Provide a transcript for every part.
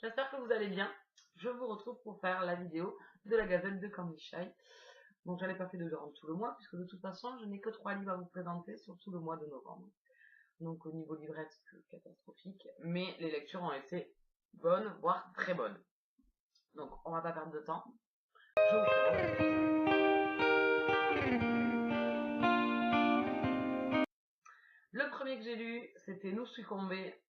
j'espère que vous allez bien. Je vous retrouve pour faire la vidéo de la Gazette de Candy Shy. Donc j'en ai pas fait de durant tout le mois, puisque de toute façon, je n'ai que 3 livres à vous présenter sur tout le mois de novembre. Donc au niveau livrette, c'est catastrophique, mais les lectures ont été bonnes, voire très bonnes. Donc on va pas perdre de temps. Je vous présente. Le premier que j'ai lu, c'était Nous succomber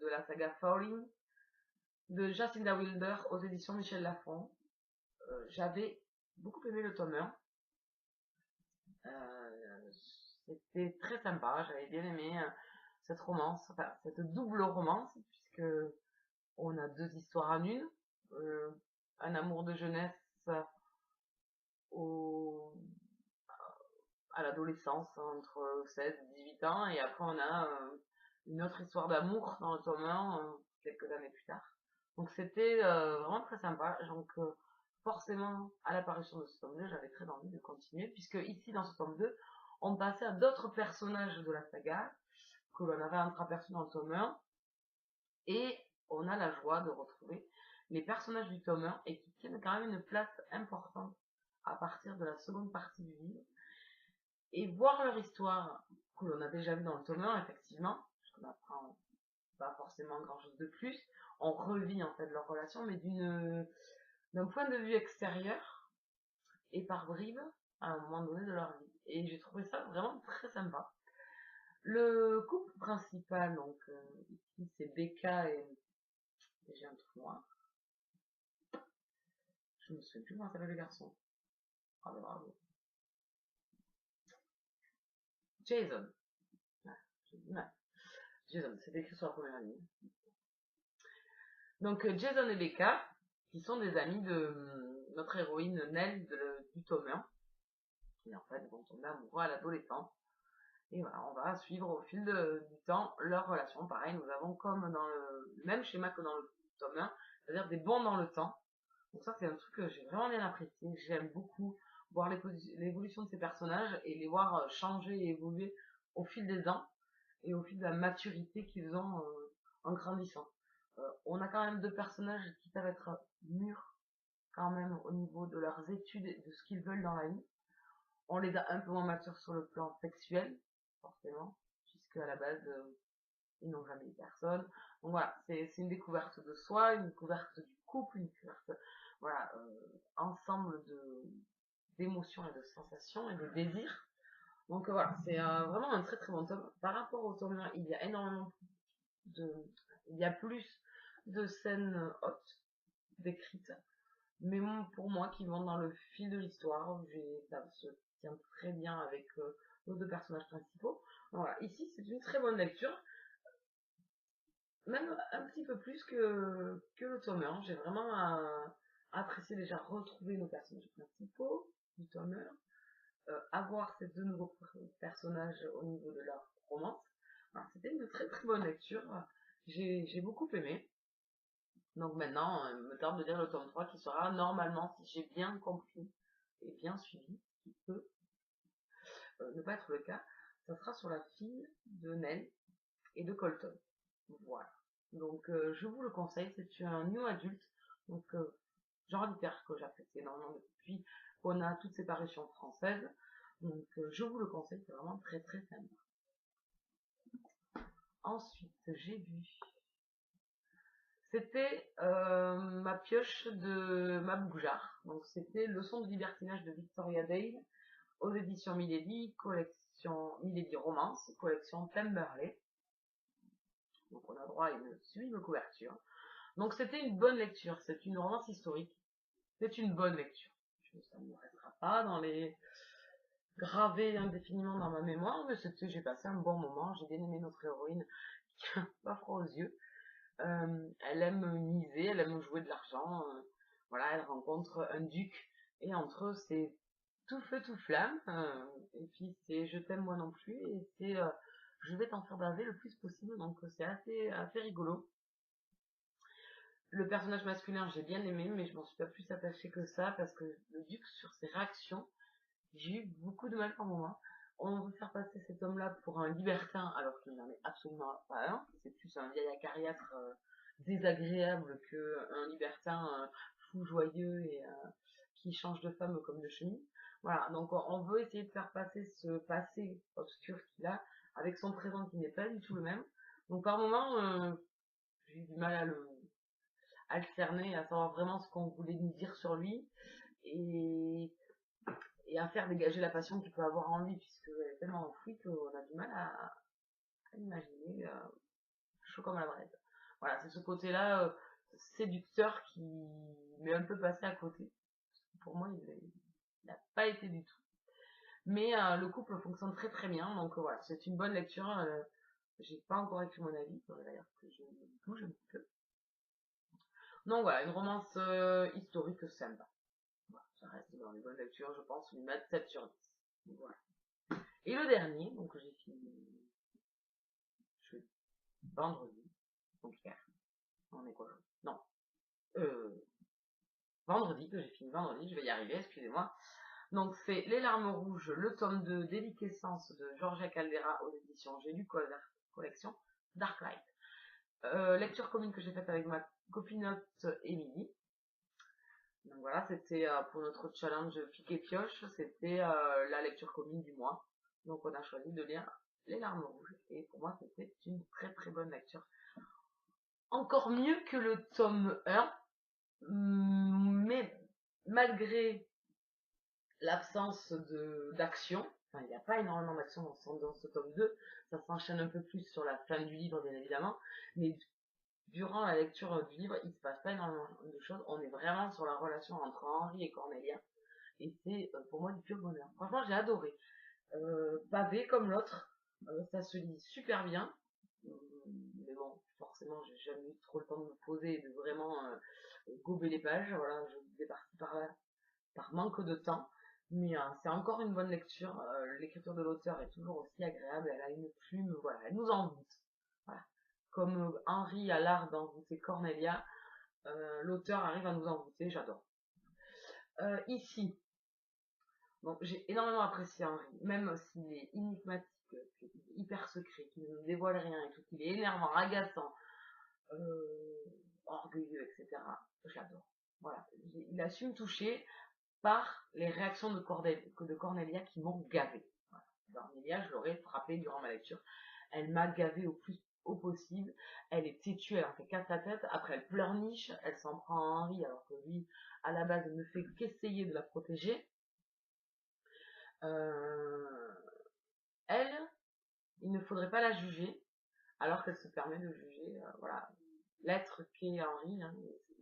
de la saga Falling de Jacinda Wilder aux éditions Michel Lafon. J'avais beaucoup aimé le tome 1. C'était très sympa, j'avais bien aimé cette romance, enfin cette double romance, puisque on a 2 histoires en une. Un amour de jeunesse à l'adolescence, entre 16 et 18 ans, et après on a une autre histoire d'amour dans le tome 1, quelques années plus tard. Donc c'était vraiment très sympa. Donc forcément, à l'apparition de ce tome 2, j'avais très envie de continuer, puisque ici, dans ce tome 2, on passait à d'autres personnages de la saga, que l'on avait entreaperçus dans le tome 1, et on a la joie de retrouver les personnages du tome 1, et qui tiennent quand même une place importante à partir de la seconde partie du livre, et voir leur histoire, que l'on a déjà vu dans le tome 1, effectivement, parce qu'on apprend pas forcément grand chose de plus, on revit en fait leur relation, mais d'un point de vue extérieur, et par bribes, à un moment donné de leur vie. Et j'ai trouvé ça vraiment très sympa. Le couple principal, donc ici c'est Becca et j'ai un trou noir. Je me souviens plus comment s'appelle le garçon. Ah ben bravo. Jason. Jason, c'est écrit sur la première ligne. Donc Jason et Becca, qui sont des amis de notre héroïne Nell du tome 1, qui en fait vont tomber amoureux à l'adolescence. Et voilà, on va suivre au fil du temps leur relation. Pareil, nous avons comme dans le même schéma que dans le tome 1, c'est-à-dire des bonds dans le temps. Donc ça, c'est un truc que j'ai vraiment bien apprécié. J'aime beaucoup voir l'évolution de ces personnages et les voir changer et évoluer au fil des ans et au fil de la maturité qu'ils ont en grandissant. On a quand même 2 personnages qui savent être mûrs quand même au niveau de leurs études et de ce qu'ils veulent dans la vie. On les a un peu moins matures sur le plan sexuel, forcément, puisque à la base, ils n'ont jamais eu personne. Donc voilà, c'est une découverte de soi, une découverte du couple, une découverte, voilà, ensemble d'émotions et de sensations et de désirs. Donc voilà, c'est vraiment un très très bon tome. Par rapport au tome 1, il y a énormément il y a plus de scènes hautes décrites, mais pour moi qui vont dans le fil de l'histoire, ça se tient très bien avec nos 2 personnages principaux. Donc voilà, ici c'est une très bonne lecture, même un petit peu plus que le tome 1. J'ai vraiment apprécié déjà retrouver nos personnages principaux du tome 1, avoir ces 2 nouveaux personnages au niveau de leur romance. Alors, c'était une très très bonne lecture, j'ai beaucoup aimé. Donc maintenant, il me tarde de lire le tome 3 qui sera normalement, si j'ai bien compris et bien suivi, ce qui peut ne pas être le cas, ça sera sur la fille de Nell et de Colton. Voilà. Donc je vous le conseille, c'est un new adulte, donc genre littéraire que j'apprécie énormément depuis qu'on a toutes ces parutions françaises. Donc je vous le conseille, c'est vraiment très très sympa. Ensuite, j'ai vu... C'était ma pioche de ma Bougeard. Donc c'était Leçon de libertinage de Victoria Dale aux éditions Milady, collection Milady Romance, collection Pemberley. Donc on a droit à une sublime couverture. Donc c'était une bonne lecture, c'est une romance historique. C'est une bonne lecture. Ça ne me restera pas dans les gravés indéfiniment dans ma mémoire, mais j'ai passé un bon moment. J'ai bien aimé notre héroïne qui a pas froid aux yeux. Elle aime miser, elle aime jouer de l'argent. Voilà, elle rencontre un duc et entre eux c'est tout feu tout flamme. Et puis c'est je t'aime moi non plus et c'est je vais t'en faire baver le plus possible. Donc c'est assez rigolo. Le personnage masculin j'ai bien aimé, mais je m'en suis pas plus attachée que ça parce que le duc sur ses réactions, j'ai eu beaucoup de mal par moment. On veut faire passer cet homme-là pour un libertin alors qu'il n'en est absolument pas un. C'est plus un vieil acariâtre désagréable qu'un libertin fou, joyeux et qui change de femme comme de chemise. Voilà, donc on veut essayer de faire passer ce passé obscur qu'il a avec son présent qui n'est pas du tout le même. Donc par moments, j'ai eu du mal à le cerner, à savoir vraiment ce qu'on voulait nous dire sur lui et, et à faire dégager la passion qu'il peut avoir en lui, puisqu'elle est tellement enfouie qu'on a du mal à l'imaginer chaud comme la braise. Voilà, c'est ce côté-là séducteur qui m'est un peu passé à côté. Pour moi, il n'a pas été du tout. Mais le couple fonctionne très très bien, donc voilà, c'est une bonne lecture. J'ai pas encore écrit mon avis, d'ailleurs que je bouge un petit peu. Donc voilà, une romance historique sympa. Voilà, ça reste dans les bonnes lectures, je pense, lui mettre 7 sur 10. Donc, voilà. Et le dernier, donc j'ai fini vendredi, donc hier. On est quoi? Non. Vendredi, que j'ai fini vendredi, je vais y arriver, excusez-moi. Donc c'est Les Larmes Rouges, le tome 2 Déliquescence de Georgia Caldera aux éditions J'ai lu collection Darklight. Lecture commune que j'ai faite avec ma copinote Émilie. Donc voilà, c'était pour notre challenge pique et pioche, c'était la lecture commune du mois. Donc on a choisi de lire Les Larmes Rouges et pour moi c'était une très très bonne lecture. Encore mieux que le tome 1, mais malgré l'absence d'action, enfin il n'y a pas énormément d'action dans ce tome 2, ça s'enchaîne un peu plus sur la fin du livre bien évidemment, mais durant la lecture du livre il se passe pas énormément de choses, on est vraiment sur la relation entre Henri et Cornelia, et c'est pour moi du pur bonheur. Franchement j'ai adoré. Pavé comme l'autre, ça se lit super bien, mais bon forcément j'ai jamais eu trop le temps de me poser et de vraiment gober les pages, voilà, je vais partie par là par manque de temps. Mais c'est encore une bonne lecture. L'écriture de l'auteur est toujours aussi agréable. Elle a une plume, voilà, elle nous envoûte. Voilà. Comme Henri a l'art d'envoûter Cornelia, l'auteur arrive à nous envoûter, j'adore. Ici, donc j'ai énormément apprécié Henri, même s'il est énigmatique, qu'il est hyper secret, qu'il ne nous dévoile rien et tout, qu'il est énervant, agaçant, orgueilleux, etc. J'adore. Voilà, il a su me toucher par les réactions de Cornelia qui m'ont gavé. Voilà. Cornelia, je l'aurais frappée durant ma lecture. Elle m'a gavé au plus au possible. Elle est têtue, elle en fait casse la tête. Après, elle pleurniche, elle s'en prend à Henri alors que lui, à la base, ne fait qu'essayer de la protéger. Elle, il ne faudrait pas la juger, alors qu'elle se permet de juger, voilà, l'être qu'est Henri, hein,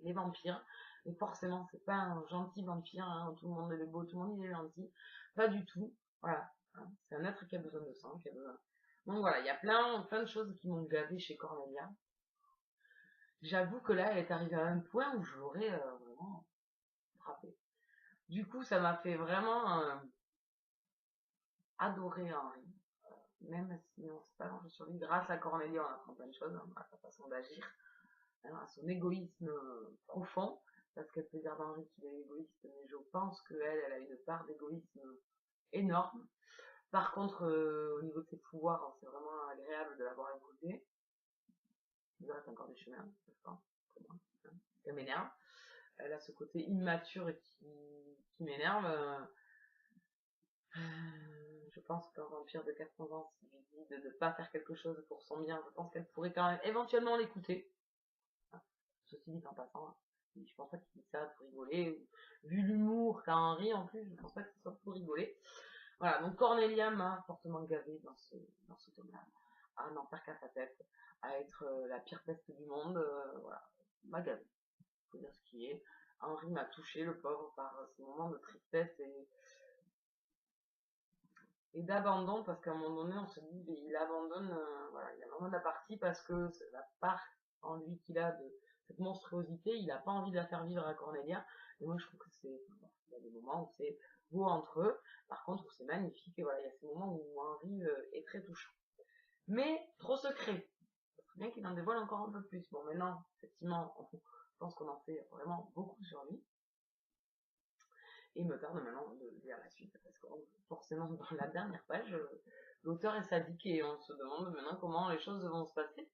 les vampires. Et forcément, c'est pas un gentil vampire, hein, tout le monde est beau, tout le monde est gentil. Pas du tout. Voilà. Hein, c'est un être qui a besoin de sang, qui a besoin. Donc voilà, il y a plein de choses qui m'ont gavé chez Cornelia. J'avoue que là, elle est arrivée à un point où je l'aurais vraiment frappé. Du coup, ça m'a fait vraiment adorer Henri. Même si on sait pas grand-chose sur lui, grâce à Cornelia, on apprend plein de choses, hein, à sa façon d'agir, hein, à son égoïsme profond, parce qu'elle peut dire d'Henri qu'il est égoïste, mais je pense qu'elle, elle a une part d'égoïsme énorme. Par contre, au niveau de ses pouvoirs, c'est vraiment agréable de l'avoir écouté. Il reste encore des chemins, je pense, pour moi. Hein. Elle m'énerve. Elle a ce côté immature qui m'énerve. Je pense qu'un vampire de 400 ans, s'il lui dit de ne pas faire quelque chose pour son bien, je pense qu'elle pourrait quand même éventuellement l'écouter. Ceci dit en passant, je pense pas qu'il dit ça pour rigoler. Vu l'humour qu'a Henri en plus, je pense pas que ce soit pour rigoler. Voilà, donc Cornelia m'a fortement gavé dans ce tome-là, à n'en faire qu'à sa tête, à être la pire peste du monde, voilà, m'a gavé. Faut dire ce qui est. Henri m'a touché, le pauvre, par ces moments de tristesse et d'abandon, parce qu'à un moment donné, on se dit, il abandonne, voilà, il abandonne la partie parce que c'est la part en lui qu'il a de cette monstruosité, il n'a pas envie de la faire vivre à Cornelia. Et moi, je trouve que c'est, il y a des moments où c'est beau entre eux, par contre, où c'est magnifique, et voilà, il y a ces moments où Henri est très touchant. Mais, trop secret. Ça serait bien qu'il en dévoile encore un peu plus. Bon, maintenant, effectivement, je pense qu'on en sait vraiment beaucoup sur lui. Et me tarde maintenant de lire la suite, parce que forcément, dans la dernière page, l'auteur est sadique et on se demande maintenant comment les choses vont se passer.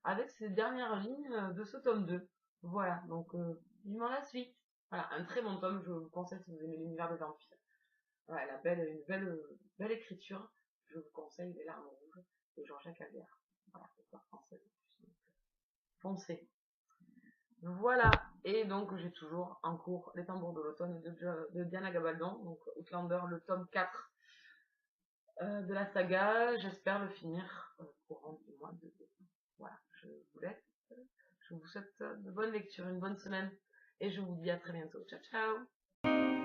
avec ces dernières lignes de ce tome 2. Voilà, donc vivement la suite. Voilà, un très bon tome, je vous conseille si vous aimez l'univers des vampires. Voilà, une belle écriture, je vous conseille Les Larmes Rouges de Jean-Jacques Aguerre. Voilà, histoire française. Foncez. Voilà, et donc j'ai toujours en cours Les Tambours de l'automne de Diana Gabaldon, donc Outlander, le tome 4 de la saga. J'espère le finir courant du mois de décembre. Voilà, je vous laisse. Je vous souhaite de bonnes lectures, une bonne semaine, et je vous dis à très bientôt. Ciao, ciao!